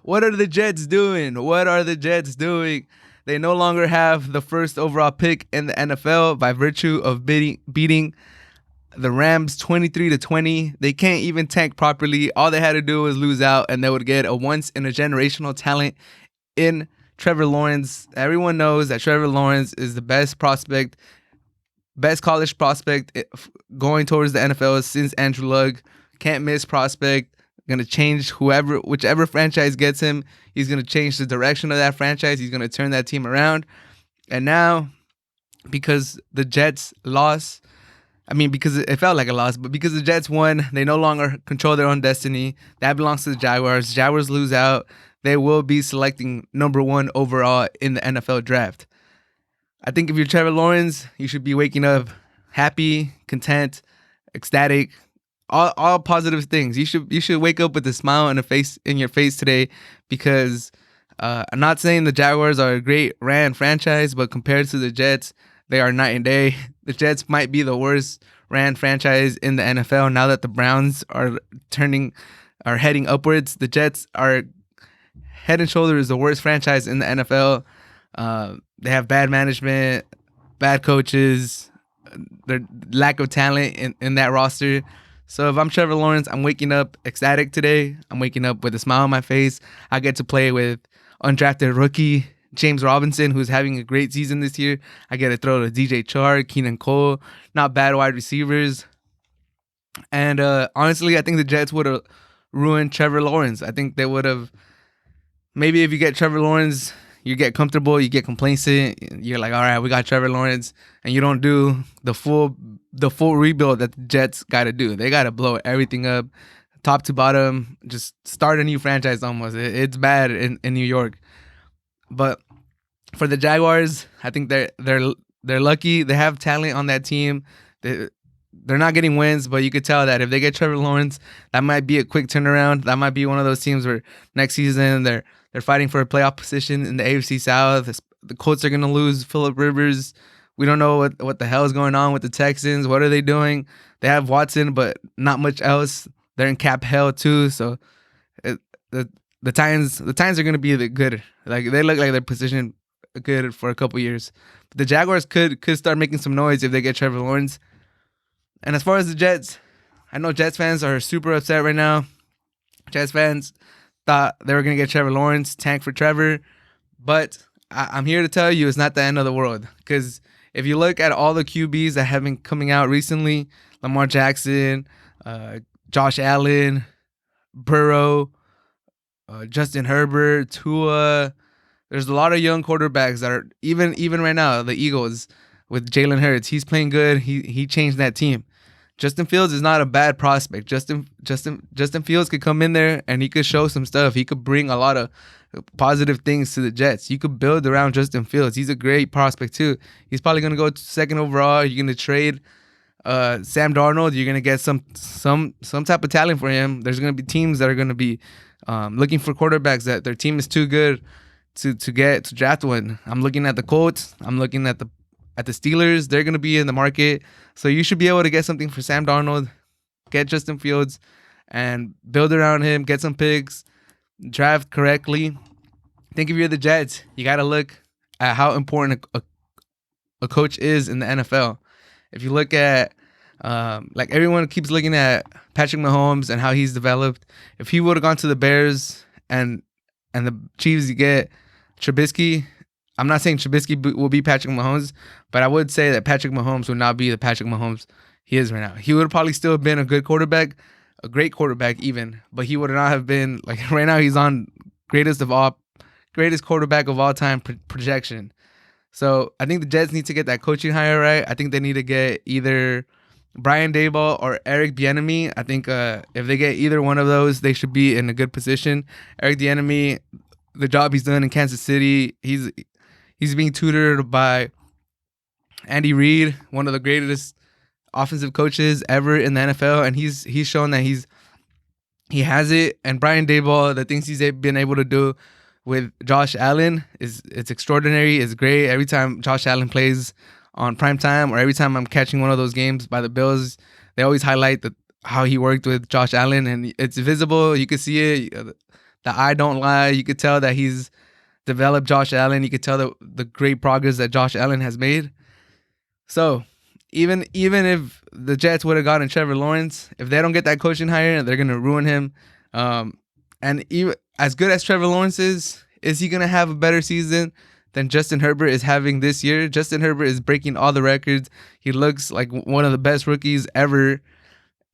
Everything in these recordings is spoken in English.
What are the Jets doing? What are the Jets doing? They no longer have the first overall pick in the NFL by virtue of beating the Rams 23-20. They can't even tank properly. All they had to do was lose out, and they would get a once in a generational talent in Trevor Lawrence. Everyone knows that Trevor Lawrence is the best prospect, best college prospect going towards the NFL since Andrew Luck. Can't miss prospect. Going to change whichever franchise gets him. He's going to change the direction of that franchise. He's going to turn that team around. And now, because the Jets lost, because it felt like a loss, but because the Jets won, they no longer control their own destiny. That belongs to the Jaguars. Jaguars lose out. They will be selecting number 1 overall in the NFL draft. I think if you're Trevor Lawrence, you should be waking up happy, content, ecstatic, all positive things. You should wake up with a smile in your face today, because I'm not saying the Jaguars are a great ran franchise, but compared to the Jets, they are night and day. The Jets might be the worst ran franchise in the NFL now that the Browns are heading upwards. The Jets are head and shoulders the worst franchise in the NFL. They have bad management, bad coaches, their lack of talent in that roster. So if I'm Trevor Lawrence, I'm waking up ecstatic today. I'm waking up with a smile on my face. I get to play with undrafted rookie James Robinson, who's having a great season this year. I get to throw to DJ Chark, Keenan Cole, not bad wide receivers. And honestly, I think the Jets would have ruined Trevor Lawrence. I think they would have. Maybe if you get Trevor Lawrence, you get comfortable, you get complacent. You're like, all right, we got Trevor Lawrence, and you don't do the full rebuild that the Jets got to do. They got to blow everything up, top to bottom, just start a new franchise almost. It's bad in New York. But for the Jaguars, I think they're lucky. They have talent on that team. They're not getting wins, but you could tell that if they get Trevor Lawrence, that might be a quick turnaround. That might be one of those teams where next season they're fighting for a playoff position in the AFC South. The Colts are going to lose Phillip Rivers. We don't know what the hell is going on with the Texans. What are they doing? They have Watson, but not much else. They're in cap hell too. So the Titans are going to be good. Like, they look like they're positioned good for a couple years. But the Jaguars could start making some noise if they get Trevor Lawrence. And as far as the Jets, I know Jets fans are super upset right now. Jets fans thought they were going to get Trevor Lawrence, tank for Trevor. But I'm here to tell you it's not the end of the world. Because if you look at all the QBs that have been coming out recently, Lamar Jackson, Josh Allen, Burrow, Justin Herbert, Tua, there's a lot of young quarterbacks that are, even right now, the Eagles with Jalen Hurts, he's playing good. He changed that team. Justin Fields is not a bad prospect. Justin Fields could come in there and he could show some stuff. He could bring a lot of positive things to the Jets. You could build around Justin Fields. He's a great prospect too. He's probably going to go second overall. You're going to trade Sam Darnold. You're going to get some type of talent for him. There's going to be teams that are going to be looking for quarterbacks that their team is too good to draft one. I'm looking at the Colts. I'm looking at the Steelers. They're going to be in the market. So you should be able to get something for Sam Darnold, get Justin Fields, and build around him, get some picks, draft correctly. I think if you're the Jets, you got to look at how important a coach is in the NFL. If you look at, like, everyone keeps looking at Patrick Mahomes and how he's developed. If he would have gone to the Bears and the Chiefs, you get Trubisky. I'm not saying Trubisky will be Patrick Mahomes, but I would say that Patrick Mahomes would not be the Patrick Mahomes he is right now. He would have probably still been a good quarterback, a great quarterback even, but he would not have been, like, right now he's on greatest quarterback of all time projection. So I think the Jets need to get that coaching hire right. I think they need to get either Brian Daboll or Eric Bieniemy. I think if they get either one of those, they should be in a good position. Eric Bieniemy, the job he's done in Kansas City, he's being tutored by Andy Reid, one of the greatest offensive coaches ever in the NFL, and he's shown that he has it. And Brian Daboll, the things he's been able to do with Josh Allen it's extraordinary. It's great. Every time Josh Allen plays on primetime, or every time I'm catching one of those games by the Bills, they always highlight how he worked with Josh Allen, and it's visible. You can see it. The eye don't lie. You could tell that he's developed Josh Allen. You could tell the great progress that Josh Allen has made. So even if the Jets would have gotten Trevor Lawrence, if they don't get that coaching hire, they're gonna ruin him. And even as good as Trevor Lawrence is he gonna have a better season than Justin Herbert is having this year? Justin Herbert is breaking all the records. He looks like one of the best rookies ever.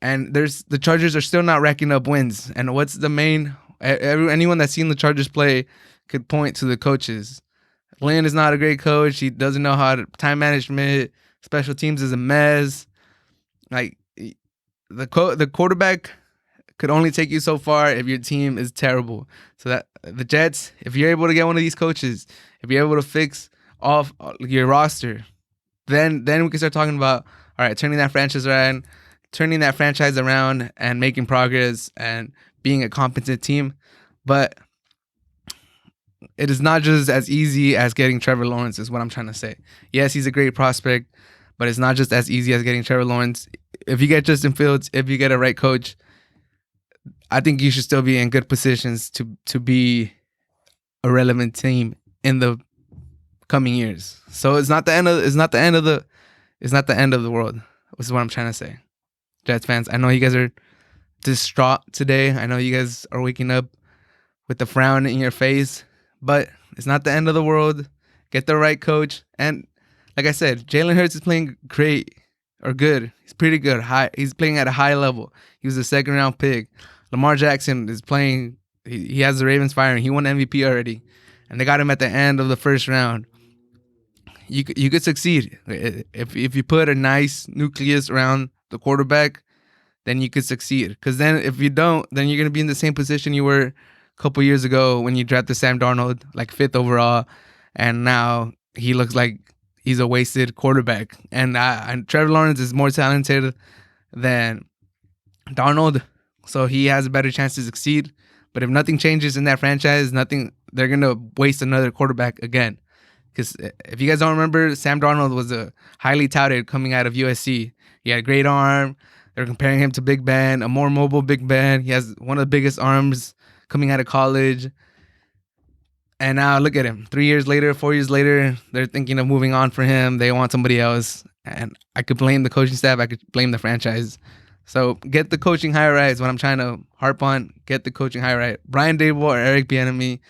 And the Chargers are still not racking up wins. And what's the main? Anyone that's seen the Chargers play could point to the coaches. Lynn is not a great coach. He doesn't know how to time management. Special teams is a mess. Like the quarterback could only take you so far if your team is terrible. So that the Jets, if you're able to get one of these coaches, if you're able to fix off your roster, then we can start talking about, all right, turning that franchise around and making progress and being a competent team. But it is not just as easy as getting Trevor Lawrence, is what I'm trying to say. Yes, he's a great prospect, but it's not just as easy as getting Trevor Lawrence. If you get Justin Fields, if you get a right coach, I think you should still be in good positions to be a relevant team in the coming years. So it's not the end of the world. This is what I'm trying to say. Jets fans, I know you guys are distraught today. I know you guys are waking up with the frown in your face, but it's not the end of the world. Get the right coach. And like I said, Jalen Hurts is playing great or good. He's pretty good. He's playing at a high level. He was a second-round pick. Lamar Jackson is playing. He has the Ravens firing. He won MVP already, and they got him at the end of the first round. You could succeed if you put a nice nucleus around the quarterback. Then you could succeed. Because then if you don't, then you're gonna be in the same position you were a couple years ago when you drafted Sam Darnold like 5th overall, and now he looks like he's a wasted quarterback. And Trevor Lawrence is more talented than Darnold, so he has a better chance to succeed. But if nothing changes in that franchise, they're gonna waste another quarterback again. Because if you guys don't remember, Sam Darnold was a highly touted coming out of USC. He had a great arm. They're comparing him to Big Ben, a more mobile Big Ben. He has one of the biggest arms coming out of college. And now look at him. 4 years later, they're thinking of moving on for him. They want somebody else. And I could blame the coaching staff. I could blame the franchise. So get the coaching hire right is what I'm trying to harp on. Get the coaching hire right. Brian Dable or Eric Bieniemy,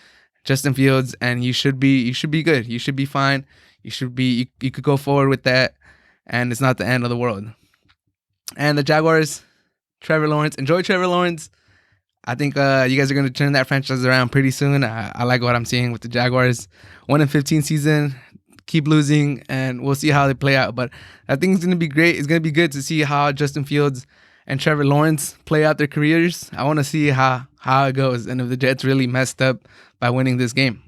Justin Fields, and you should be good. You should be fine. You could go forward with that, and it's not the end of the world. And the Jaguars, Trevor Lawrence. Enjoy Trevor Lawrence. I think you guys are going to turn that franchise around pretty soon. I like what I'm seeing with the Jaguars. 1-15 season. Keep losing, and we'll see how they play out. But I think it's going to be great. It's going to be good to see how Justin Fields and Trevor Lawrence play out their careers. I want to see how it goes and if the Jets really messed up by winning this game.